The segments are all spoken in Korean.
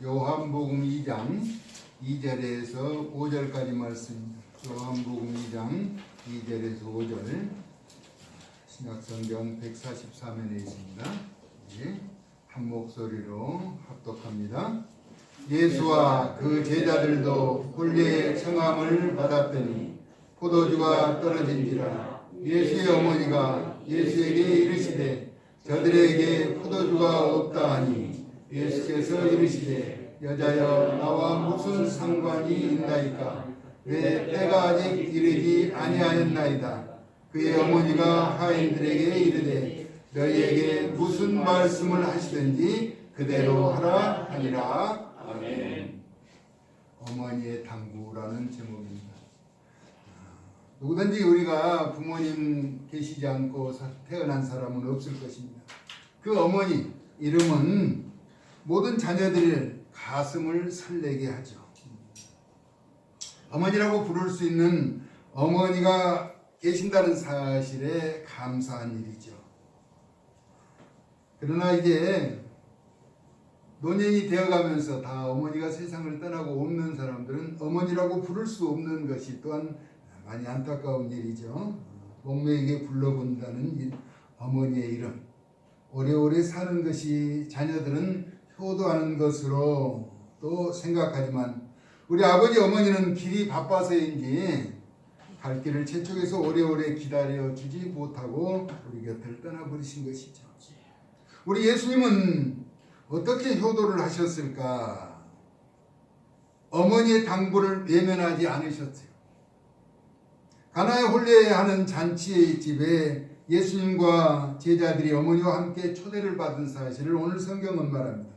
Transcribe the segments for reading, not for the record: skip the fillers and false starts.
요한복음 2장 2절에서 5절까지 말씀입니다. 요한복음 2장 2절에서 5절 신약성경 143면에 있습니다. 한 목소리로 합독합니다. 예수와 그 제자들도 홀례의 청함을 받았더니 포도주가 떨어진지라 예수의 어머니가 예수에게 이르시되 저들에게 포도주가 없다 하니 예수께서 이르시되 여자여 나와 무슨 상관이 있나이까 내 때가 아직 이르지 아니하였나이다. 그의 어머니가 하인들에게 이르되 너희에게 무슨 말씀을 하시든지 그대로 하라 하니라. 아멘. 어머니의 당부라는 제목입니다. 누구든지 우리가 부모님 계시지 않고 태어난 사람은 없을 것입니다. 그 어머니 이름은 모든 자녀들의 가슴을 설레게 하죠. 어머니라고 부를 수 있는 어머니가 계신다는 사실에 감사한 일이죠. 그러나 이제 노년이 되어가면서 다 어머니가 세상을 떠나고 없는 사람들은 어머니라고 부를 수 없는 것이 또한 많이 안타까운 일이죠. 목매에게 불러본다는 어머니의 이름. 오래오래 사는 것이 자녀들은 효도하는 것으로 또 생각하지만 우리 아버지 어머니는 길이 바빠서인지 갈 길을 재촉해서 오래오래 기다려주지 못하고 우리 곁을 떠나버리신 것이죠. 우리 예수님은 어떻게 효도를 하셨을까? 어머니의 당부를 외면하지 않으셨어요. 가나의 홀례하는 잔치의 집에 예수님과 제자들이 어머니와 함께 초대를 받은 사실을 오늘 성경은 말합니다.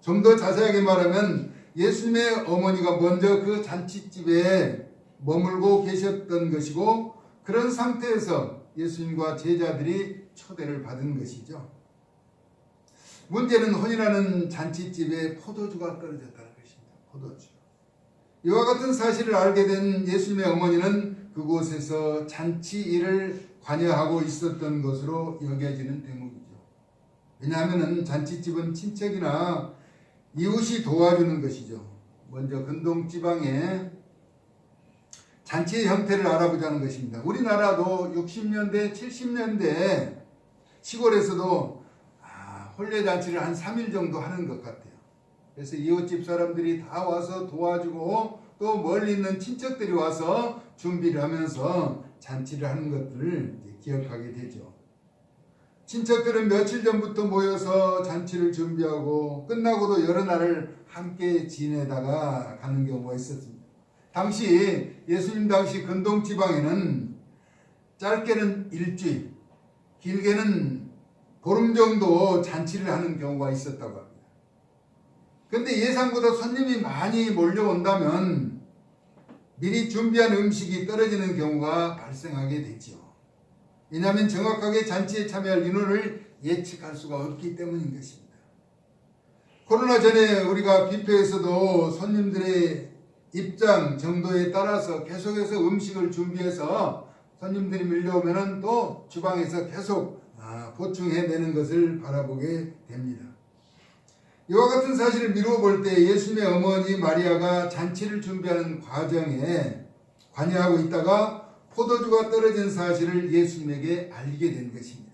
좀 더 자세하게 말하면 예수님의 어머니가 먼저 그 잔치집에 머물고 계셨던 것이고 그런 상태에서 예수님과 제자들이 초대를 받은 것이죠. 문제는 혼인하는 잔치집에 포도주가 떨어졌다는 것입니다. 포도주. 이와 같은 사실을 알게 된 예수님의 어머니는 그곳에서 잔치 일을 관여하고 있었던 것으로 여겨지는 대목이죠. 왜냐하면 잔치집은 친척이나 이웃이 도와주는 것이죠. 먼저 근동 지방에 잔치의 형태를 알아보자는 것입니다. 우리나라도 60년대, 70년대 시골에서도 혼례잔치를 한 3일 정도 하는 것 같아요. 그래서 이웃집 사람들이 다 와서 도와주고 또 멀리 있는 친척들이 와서 준비를 하면서 잔치를 하는 것들을 기억하게 되죠. 친척들은 며칠 전부터 모여서 잔치를 준비하고 끝나고도 여러 날을 함께 지내다가 가는 경우가 있었습니다. 당시 예수님 당시 근동 지방에는 짧게는 일주일, 길게는 보름 정도 잔치를 하는 경우가 있었다고 합니다. 그런데 예상보다 손님이 많이 몰려온다면 미리 준비한 음식이 떨어지는 경우가 발생하게 되죠. 왜냐하면 정확하게 잔치에 참여할 인원을 예측할 수가 없기 때문인 것입니다. 코로나 전에 우리가 뷔페에서도 손님들의 입장 정도에 따라서 계속해서 음식을 준비해서 손님들이 밀려오면 또 주방에서 계속 보충해내는 것을 바라보게 됩니다. 이와 같은 사실을 미루어 볼 때 예수님의 어머니 마리아가 잔치를 준비하는 과정에 관여하고 있다가 포도주가 떨어진 사실을 예수님에게 알게 된 것입니다.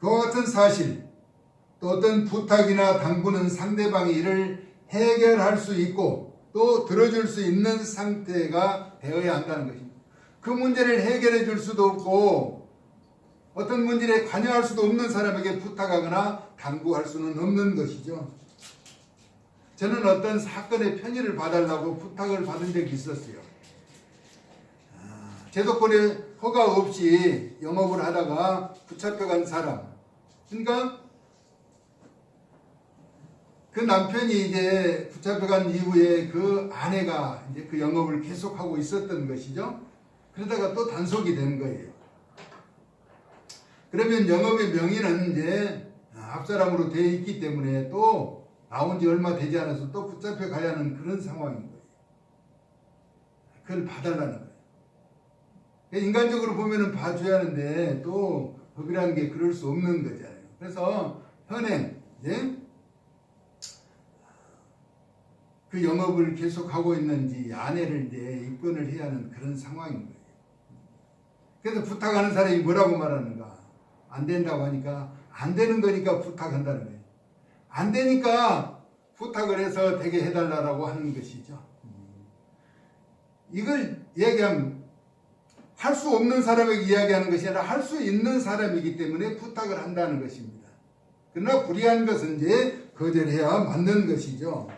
그와 같은 사실, 또 어떤 부탁이나 당부는 상대방이 이를 해결할 수 있고 또 들어줄 수 있는 상태가 되어야 한다는 것입니다. 그 문제를 해결해 줄 수도 없고 어떤 문제에 관여할 수도 없는 사람에게 부탁하거나 당부할 수는 없는 것이죠. 저는 어떤 사건의 편의를 봐달라고 부탁을 받은 적이 있었어요. 제도권에 허가 없이 영업을 하다가 붙잡혀간 사람. 그러니까 그 남편이 이제 붙잡혀간 이후에 그 아내가 이제 그 영업을 계속하고 있었던 것이죠. 그러다가 또 단속이 된 거예요. 그러면 영업의 명의는 이제 앞사람으로 되어 있기 때문에 또 나온 지 얼마 되지 않아서 또 붙잡혀 가야 하는 그런 상황인 거예요. 그걸 봐달라는 거예요. 인간적으로 보면은 봐줘야 하는데 또 법이라는 게 그럴 수 없는 거잖아요. 그래서 현행, 예? 그 영업을 계속하고 있는지 아내를 이제 입건을 해야 하는 그런 상황인 거예요. 그래서 부탁하는 사람이 뭐라고 말하는가? 안 된다고 하니까 안 되는 거니까 부탁한다는 거예요. 안 되니까 부탁을 해서 되게 해달라고 하는 것이죠. 이걸 얘기하면 할 수 없는 사람에게 이야기하는 것이 아니라 할 수 있는 사람이기 때문에 부탁을 한다는 것입니다. 그러나 불의한 것은 이제 거절해야 맞는 것이죠.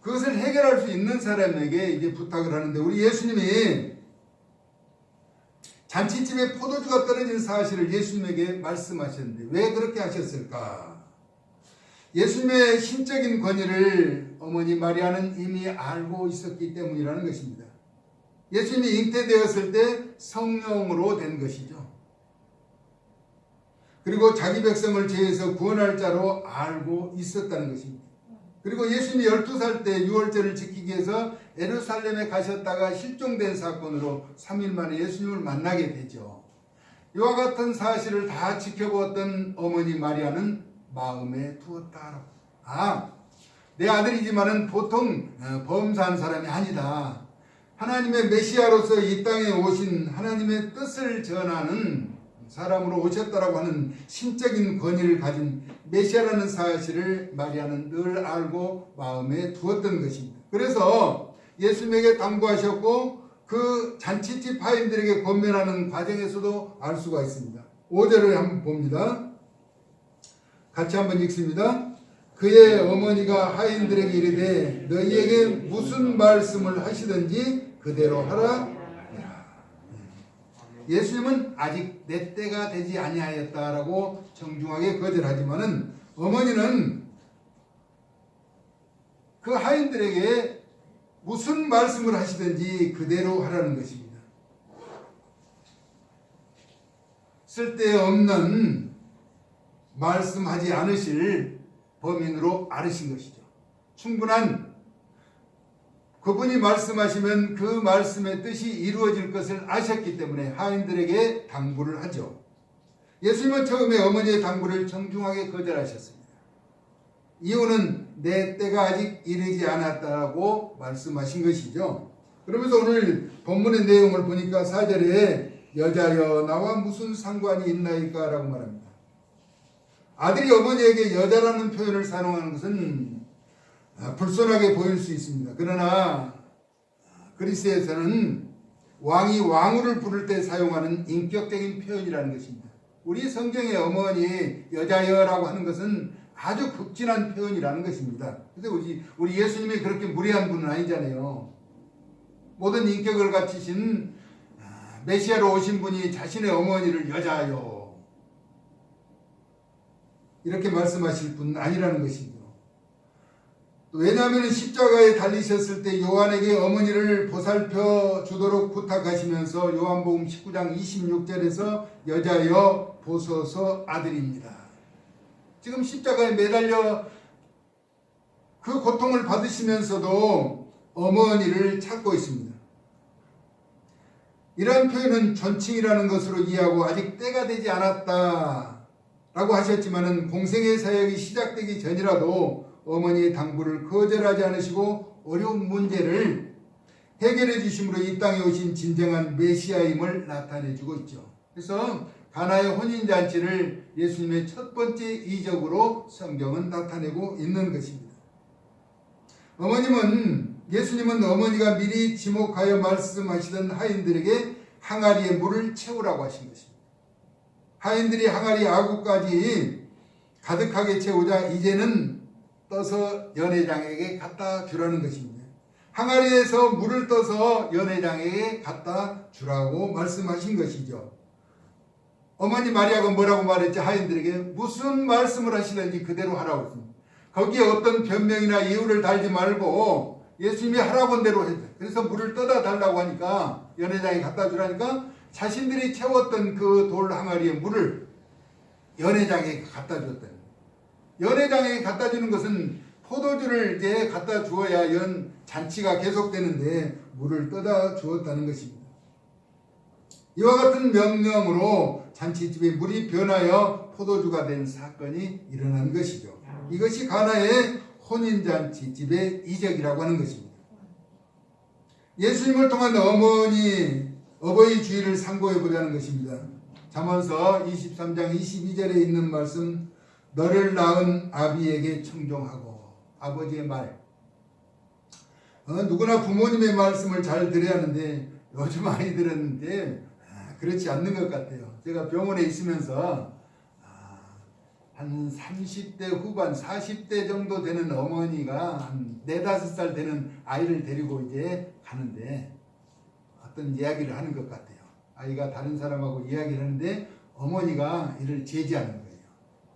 그것을 해결할 수 있는 사람에게 이제 부탁을 하는데 우리 예수님이 잔치집에 포도주가 떨어진 사실을 예수님에게 말씀하셨는데 왜 그렇게 하셨을까? 예수님의 신적인 권위를 어머니 마리아는 이미 알고 있었기 때문이라는 것입니다. 예수님이 잉태되었을 때 성령으로 된 것이죠. 그리고 자기 백성을 죄에서 구원할 자로 알고 있었다는 것입니다. 그리고 예수님이 12살 때 유월절을 지키기 위해서 예루살렘에 가셨다가 실종된 사건으로 3일 만에 예수님을 만나게 되죠. 이와 같은 사실을 다 지켜보았던 어머니 마리아는 마음에 두었다. 내 아들이지만은 보통 범사한 사람이 아니다. 하나님의 메시아로서 이 땅에 오신 하나님의 뜻을 전하는 사람으로 오셨다라고 하는 신적인 권위를 가진 메시아라는 사실을 마리아는 늘 알고 마음에 두었던 것입니다. 그래서 예수님에게 당부하셨고 그 잔치집 하인들에게 권면하는 과정에서도 알 수가 있습니다. 5절을 한번 봅니다. 같이 한번 읽습니다. 그의 어머니가 하인들에게 이르되 너희에게 무슨 말씀을 하시든지 그대로 하라. 예수님은 아직 내 때가 되지 아니하였다라고 정중하게 거절하지만은 어머니는 그 하인들에게 무슨 말씀을 하시든지 그대로 하라는 것입니다. 쓸데없는 말씀하지 않으실 범인으로 알으신 것이죠. 충분한 그분이 말씀하시면 그 말씀의 뜻이 이루어질 것을 아셨기 때문에 하인들에게 당부를 하죠. 예수님은 처음에 어머니의 당부를 정중하게 거절하셨습니다. 이유는 내 때가 아직 이르지 않았다고 말씀하신 것이죠. 그러면서 오늘 본문의 내용을 보니까 4절에 여자여 나와 무슨 상관이 있나이까 라고 말합니다. 아들이 어머니에게 여자라는 표현을 사용하는 것은 불손하게 보일 수 있습니다. 그러나 그리스에서는 왕이 왕후를 부를 때 사용하는 인격적인 표현이라는 것입니다. 우리 성경의 어머니 여자여라고 하는 것은 아주 극진한 표현이라는 것입니다. 그래서 우리 예수님이 그렇게 무례한 분은 아니잖아요. 모든 인격을 갖추신 메시아로 오신 분이 자신의 어머니를 여자여 이렇게 말씀하실 분은 아니라는 것입니다. 왜냐하면 십자가에 달리셨을 때 요한에게 어머니를 보살펴 주도록 부탁하시면서 요한복음 19장 26절에서 여자여 보소서 아들입니다. 지금 십자가에 매달려 그 고통을 받으시면서도 어머니를 찾고 있습니다. 이러한 표현은 존칭이라는 것으로 이해하고 아직 때가 되지 않았다 라고 하셨지만은 공생의 사역이 시작되기 전이라도 어머니의 당부를 거절하지 않으시고 어려운 문제를 해결해 주심으로 이 땅에 오신 진정한 메시아임을 나타내 주고 있죠. 그래서 가나의 혼인잔치를 예수님의 첫 번째 이적으로 성경은 나타내고 있는 것입니다. 예수님은 어머니가 미리 지목하여 말씀하시던 하인들에게 항아리에 물을 채우라고 하신 것입니다. 하인들이 항아리 아구까지 가득하게 채우자 이제는 떠서 연회장에게 갖다 주라는 것입니다. 항아리에서 물을 떠서 연회장에게 갖다 주라고 말씀하신 것이죠. 어머니 마리아가 뭐라고 말했지? 하인들에게 무슨 말씀을 하시든지 그대로 하라고 했습니다. 거기에 어떤 변명이나 이유를 달지 말고 예수님이 하라고 한 대로 했어요. 그래서 물을 떠다 달라고 하니까 연회장에 갖다 주라니까 자신들이 채웠던 그 돌 항아리에 물을 연회장에 갖다 줬다는 거예요. 연회장에 갖다 주는 것은 포도주를 이제 갖다 주어야 잔치가 계속되는데 물을 떠다 주었다는 것입니다. 이와 같은 명령으로 잔치집에 물이 변하여 포도주가 된 사건이 일어난 것이죠. 이것이 가나의 혼인잔치집의 이적이라고 하는 것입니다. 예수님을 통한 어버이 주의를 상고해 보자는 것입니다. 잠언서 23장 22절에 있는 말씀, 너를 낳은 아비에게 청종하고. 아버지의 말, 누구나 부모님의 말씀을 잘 들어야 하는데 요즘 아이들은 이제 그렇지 않는 것 같아요. 제가 병원에 있으면서 한 30대 후반 40대 정도 되는 어머니가 한 4, 5살 되는 아이를 데리고 이제 가는데 어떤 이야기를 하는 것 같아요. 아이가 다른 사람하고 이야기를 하는데 어머니가 이를 제지하는 거예요.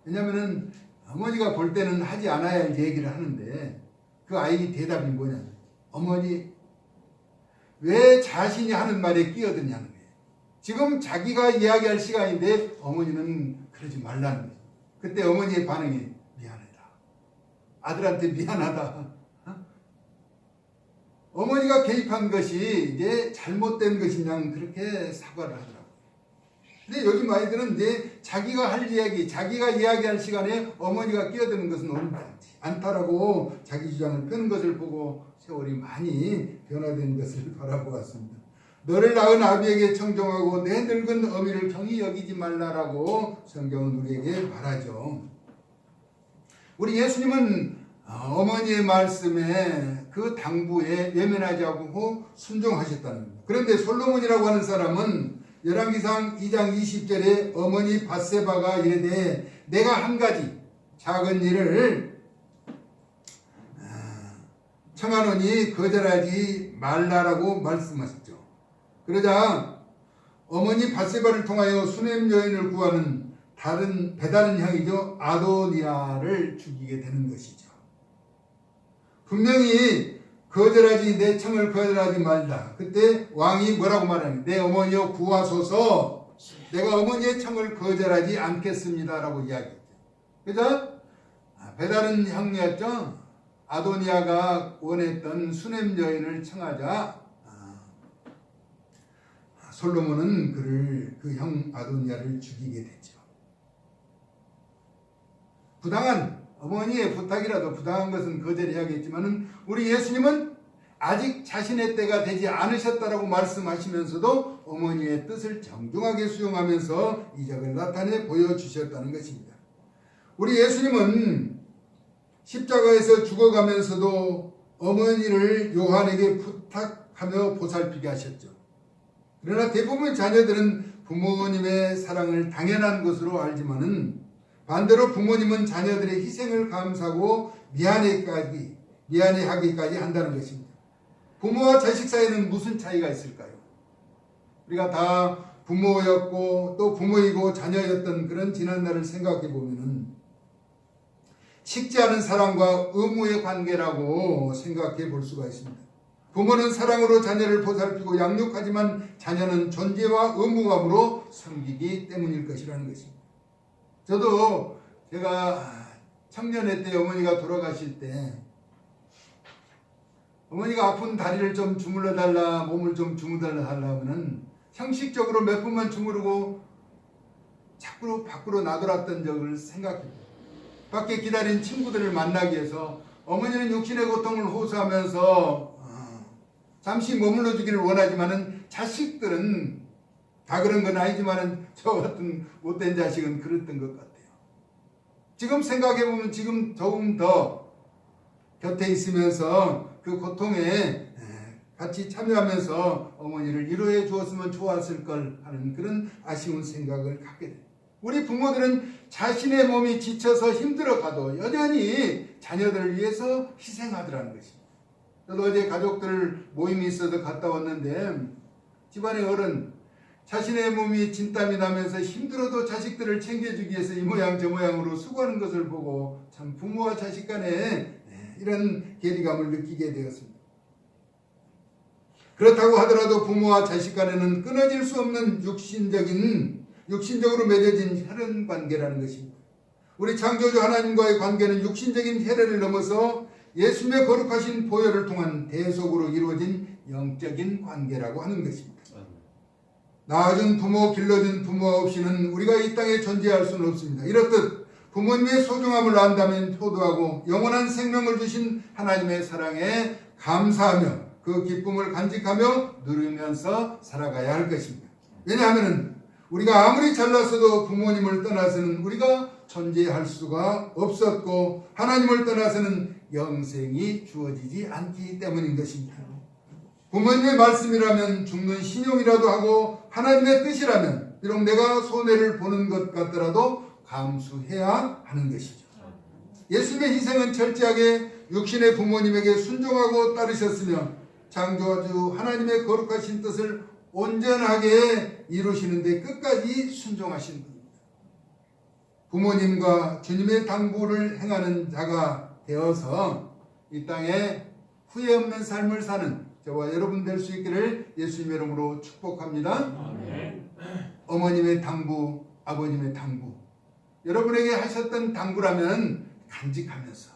왜냐하면 어머니가 볼 때는 하지 않아야 할 얘기를 하는데 그 아이 대답이 뭐냐면, 어머니 왜 자신이 하는 말에 끼어드냐는 거예요. 지금 자기가 이야기할 시간인데 어머니는 그러지 말라는 거예요. 그때 어머니의 반응이 미안하다. 아들한테 미안하다. 어머니가 개입한 것이 이제 잘못된 것이냐 그렇게 사과를 하더라고요. 근데 요즘 아이들은 이제 자기가 할 이야기, 자기가 이야기할 시간에 어머니가 끼어드는 것은 옳지 않다라고 자기 주장을 펴는 것을 보고 세월이 많이 변화된 것을 바라보았습니다. 너를 낳은 아비에게 청종하고 내 늙은 어미를 경히 여기지 말라라고 성경은 우리에게 말하죠. 우리 예수님은 어머니의 말씀에 그 당부에 외면하지 않고 순종하셨다는 겁니다. 그런데 솔로몬이라고 하는 사람은 열왕기상 2장 20절에 어머니 밧세바가 이르되 내가 한 가지 작은 일을 청하노니 거절하지 말라라고 말씀하셨죠. 그러자 어머니 밧세바를 통하여 수넴 여인을 구하는 배다른 형이죠, 아도니아를 죽이게 되는 것이죠. 분명히 내 청을 거절하지 말라. 그때 왕이 뭐라고 말하니, 내 어머니여 구하소서, 내가 어머니의 청을 거절하지 않겠습니다 라고 이야기했죠. 그래서 배다른 형이었죠. 아도니아가 원했던 수넴 여인을 청하자 솔로몬은 그 형 아도니아를 죽이게 되죠. 부당한 어머니의 부탁이라도 부당한 것은 거절해야겠지만 우리 예수님은 아직 자신의 때가 되지 않으셨다라고 말씀하시면서도 어머니의 뜻을 정중하게 수용하면서 이적을 나타내 보여주셨다는 것입니다. 우리 예수님은 십자가에서 죽어가면서도 어머니를 요한에게 부탁하며 보살피게 하셨죠. 그러나 대부분 자녀들은 부모님의 사랑을 당연한 것으로 알지만은 반대로 부모님은 자녀들의 희생을 감사하고 미안해하기까지 한다는 것입니다. 부모와 자식 사이에는 무슨 차이가 있을까요? 우리가 다 부모였고 또 부모이고 자녀였던 그런 지난날을 생각해 보면은 식지 않은 사랑과 의무의 관계라고 생각해 볼 수가 있습니다. 부모는 사랑으로 자녀를 보살피고 양육하지만 자녀는 존재와 의무감으로 섬기기 때문일 것이라는 것입니다. 저도 제가 청년회 때 어머니가 돌아가실 때 어머니가 아픈 다리를 좀 주물러 달라, 몸을 좀 주물러 달라 하면은 형식적으로 몇 분만 주무르고 자꾸 밖으로 나돌았던 적을 생각해요. 밖에 기다린 친구들을 만나기 위해서 어머니는 육신의 고통을 호소하면서 잠시 머물러 주기를 원하지만은 자식들은 다 그런 건 아니지만은 저 같은 못된 자식은 그랬던 것 같아요. 지금 생각해보면 지금 조금 더 곁에 있으면서 그 고통에 같이 참여하면서 어머니를 위로해 주었으면 좋았을 걸 하는 그런 아쉬운 생각을 갖게 돼요. 우리 부모들은 자신의 몸이 지쳐서 힘들어가도 여전히 자녀들을 위해서 희생하더라는 것입니다. 저도 어제 가족들 모임이 있어서 갔다 왔는데 집안의 어른 자신의 몸이 진땀이 나면서 힘들어도 자식들을 챙겨주기 위해서 이 모양 저 모양으로 수고하는 것을 보고 참 부모와 자식 간에 이런 괴리감을 느끼게 되었습니다. 그렇다고 하더라도 부모와 자식 간에는 끊어질 수 없는 육신적으로 맺어진 혈연 관계라는 것입니다. 우리 창조주 하나님과의 관계는 육신적인 혈연을 넘어서 예수님의 거룩하신 보혈을 통한 대속으로 이루어진 영적인 관계라고 하는 것입니다. 낳아준 부모, 길러준 부모 없이는 우리가 이 땅에 존재할 수는 없습니다. 이렇듯 부모님의 소중함을 안다면 효도하고 영원한 생명을 주신 하나님의 사랑에 감사하며 그 기쁨을 간직하며 누리면서 살아가야 할 것입니다. 왜냐하면 우리가 아무리 잘났어도 부모님을 떠나서는 우리가 존재할 수가 없었고 하나님을 떠나서는 영생이 주어지지 않기 때문인 것입니다. 부모님의 말씀이라면 죽는 신용이라도 하고 하나님의 뜻이라면 비록 내가 손해를 보는 것 같더라도 감수해야 하는 것이죠. 예수님의 희생은 철저하게 육신의 부모님에게 순종하고 따르셨으며 창조주 하나님의 거룩하신 뜻을 온전하게 이루시는 데 끝까지 순종하신 분입니다. 부모님과 주님의 당부를 행하는 자가 되어서 이 땅에 후회 없는 삶을 사는 저와 여러분 될 수 있기를 예수님의 이름으로 축복합니다. 아멘. 어머님의 당부, 아버님의 당부, 여러분에게 하셨던 당부라면 간직하면서,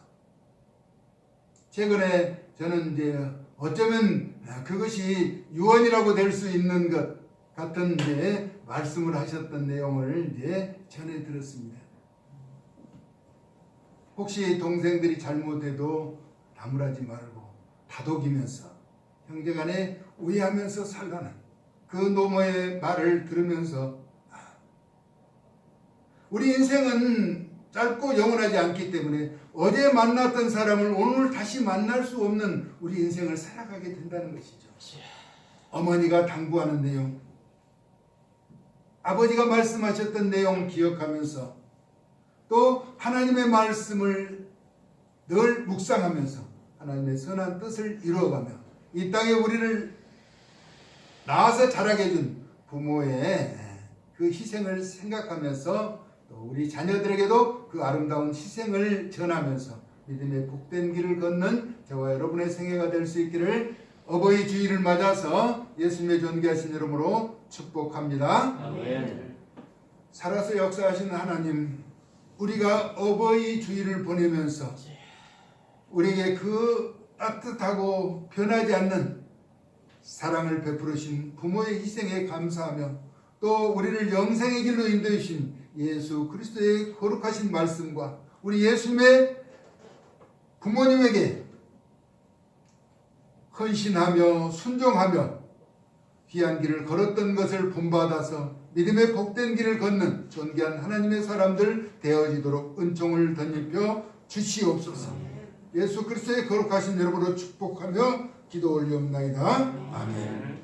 최근에 저는 이제 어쩌면 그것이 유언이라고 될 수 있는 것 같은 이제 말씀을 하셨던 내용을 이제 전해 들었습니다. 혹시 동생들이 잘못해도 나무라지 말고 다독이면서 형제간에 우애하면서 살라는 그 노모의 말을 들으면서 우리 인생은 짧고 영원하지 않기 때문에 어제 만났던 사람을 오늘 다시 만날 수 없는 우리 인생을 살아가게 된다는 것이죠. 어머니가 당부하는 내용, 아버지가 말씀하셨던 내용 기억하면서 또 하나님의 말씀을 늘 묵상하면서 하나님의 선한 뜻을 이루어가며 이 땅에 우리를 낳아서 자라게 해준 부모의 그 희생을 생각하면서 또 우리 자녀들에게도 그 아름다운 희생을 전하면서 믿음의 복된 길을 걷는 저와 여러분의 생애가 될 수 있기를 어버이 주일을 맞아서 예수님의 존귀하신 이름으로 축복합니다. 아멘. 살아서 역사하시는 하나님, 우리가 어버이 주일을 보내면서 우리에게 그 따뜻하고 변하지 않는 사랑을 베풀으신 부모의 희생에 감사하며 또 우리를 영생의 길로 인도하신 예수 그리스도의 거룩하신 말씀과 우리 예수님의 부모님에게 헌신하며 순종하며 귀한 길을 걸었던 것을 본받아서 믿음의 복된 길을 걷는 존귀한 하나님의 사람들 되어지도록 은총을 덧입혀 주시옵소서. 예수 그리스도의 거룩하신 이름으로 축복하며 기도 올리옵나이다. 아멘.